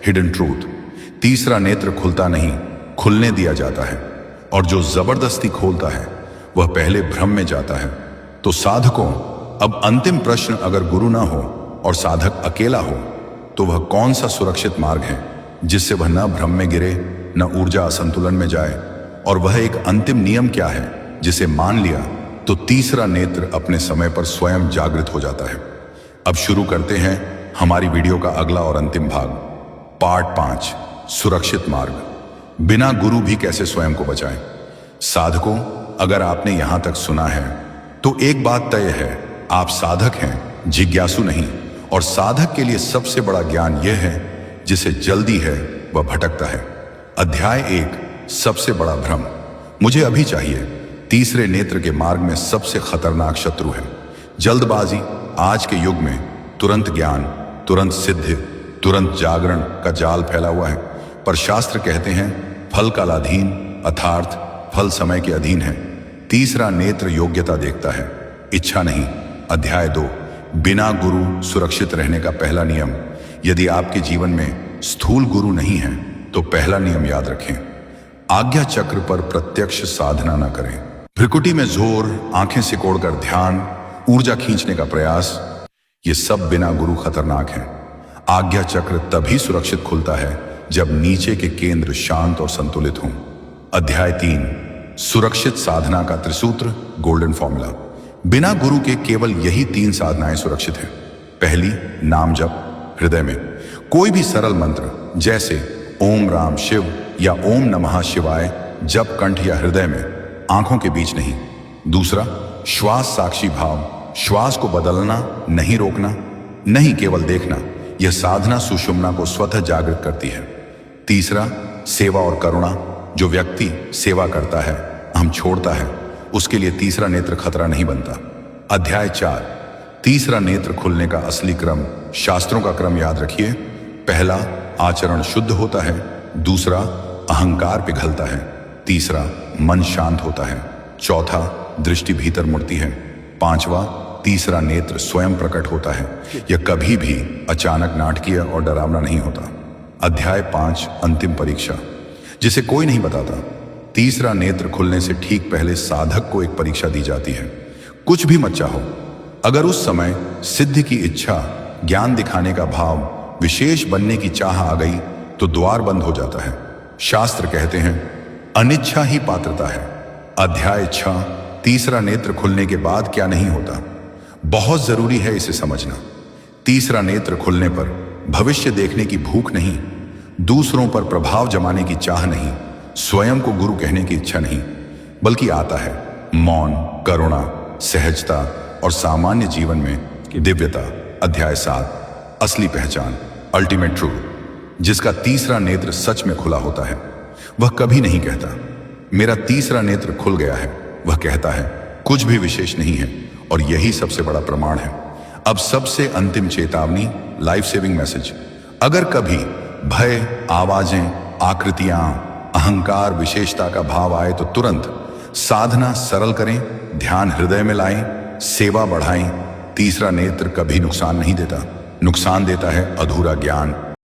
Hidden truth. तीसरा नेत्र खुलता नहीं, खुलने दिया जाता है, और जो जबरदस्ती खोलता है वह पहले भ्रम में जाता है। तो साधकों, अब अंतिम प्रश्न, अगर गुरु ना हो और साधक अकेला हो तो वह कौन सा सुरक्षित मार्ग है जिससे वह न भ्रम में गिरे, न ऊर्जा असंतुलन में जाए? और वह एक अंतिम नियम क्या है जिसे मान लिया तो तीसरा नेत्र अपने समय पर स्वयं जागृत हो जाता है? अब शुरू करते हैं हमारी वीडियो का अगला और अंतिम भाग, पार्ट 5, सुरक्षित मार्ग। बिना गुरु भी कैसे स्वयं को बचाएं? साधकों, अगर आपने यहां तक सुना है तो एक बात तय है, आप साधक हैं, जिज्ञासु नहीं। और साधक के लिए सबसे बड़ा ज्ञान यह है, जिसे जल्दी है वह भटकता है। अध्याय 1, सबसे बड़ा भ्रम। मुझे अभी चाहिए। तीसरे नेत्र के मार्ग में सबसे खतरनाक शत्रु है जल्दबाजी। आज के युग में तुरंत ज्ञान, तुरंत सिद्धि, तुरंत जागरण का जाल फैला हुआ है। पर शास्त्र कहते हैं फल कालाधीन, अर्थात फल समय के अधीन है। तीसरा नेत्र योग्यता देखता है, इच्छा नहीं। अध्याय 2, बिना गुरु सुरक्षित रहने का पहला नियम। यदि आपके जीवन में स्थूल गुरु नहीं है तो पहला नियम याद रखें, आज्ञा चक्र पर प्रत्यक्ष साधना न करें। भ्रिकुटी में जोर, आंखें सिकोड़कर ध्यान, ऊर्जा खींचने का प्रयास, ये सब बिना गुरु खतरनाक है। आज्ञा चक्र तभी सुरक्षित खुलता है जब नीचे के केंद्र शांत और संतुलित हों। अध्याय 3, सुरक्षित साधना का त्रिसूत्र, गोल्डन फॉर्मूला। बिना गुरु के केवल यही 3 साधनाएं सुरक्षित हैं। पहली, नाम जप, हृदय में। कोई भी सरल मंत्र जैसे ओम राम शिव या ओम नमः शिवाय जप कंठ या हृदय में, आंखों के बीच नहीं। दूसरा, श्वास साक्षी भाव, श्वास को बदलना नहीं, रोकना नहीं, केवल देखना। यह साधना सुषुम्ना को स्वतः जागृत करती है। तीसरा, सेवा और करुणा। जो व्यक्ति सेवा करता है, हम छोड़ता है, उसके लिए तीसरा नेत्र खतरा नहीं बनता। अध्याय 4, तीसरा नेत्र खुलने का असली क्रम। शास्त्रों का क्रम याद रखिए। पहला, आचरण शुद्ध होता है। दूसरा, अहंकार पिघलता है। तीसरा, मन शांत होता है। चौथा, दृष्टि भीतर मुड़ती है। पांचवा, तीसरा नेत्र स्वयं प्रकट होता है। यह कभी भी अचानक नाटकीय और डरावना नहीं होता। अध्याय 5, अंतिम परीक्षा, जिसे कोई नहीं बताता। तीसरा नेत्र खुलने से ठीक पहले साधक को एक परीक्षा दी जाती है। कुछ भी मत चाहो, अगर उस समय सिद्धि की इच्छा, ज्ञान दिखाने का भाव, विशेष बनने की चाह आ गई तो द्वार बंद हो जाता है। शास्त्र कहते हैं अनिच्छा ही पात्रता है। अध्याय 6, तीसरा नेत्र खुलने के बाद क्या नहीं होता। बहुत जरूरी है इसे समझना। तीसरा नेत्र खुलने पर भविष्य देखने की भूख नहीं, दूसरों पर प्रभाव जमाने की चाह नहीं, स्वयं को गुरु कहने की इच्छा नहीं, बल्कि आता है मौन, करुणा, सहजता और सामान्य जीवन में दिव्यता। अध्याय 7, असली पहचान, अल्टीमेट ट्रूथ। जिसका तीसरा नेत्र सच में खुला होता है वह कभी नहीं कहता मेरा तीसरा नेत्र खुल गया है। वह कहता है कुछ भी विशेष नहीं है, और यही सबसे बड़ा प्रमाण है। अब सबसे अंतिम चेतावनी, लाइफ सेविंग मैसेज। अगर कभी भय, आवाजें, आकृतियां, अहंकार, विशेषता का भाव आए तो तुरंत साधना सरल करें, ध्यान हृदय में लाएं, सेवा बढ़ाएं। तीसरा नेत्र कभी नुकसान नहीं देता। नुकसान देता है अधूरा ज्ञान,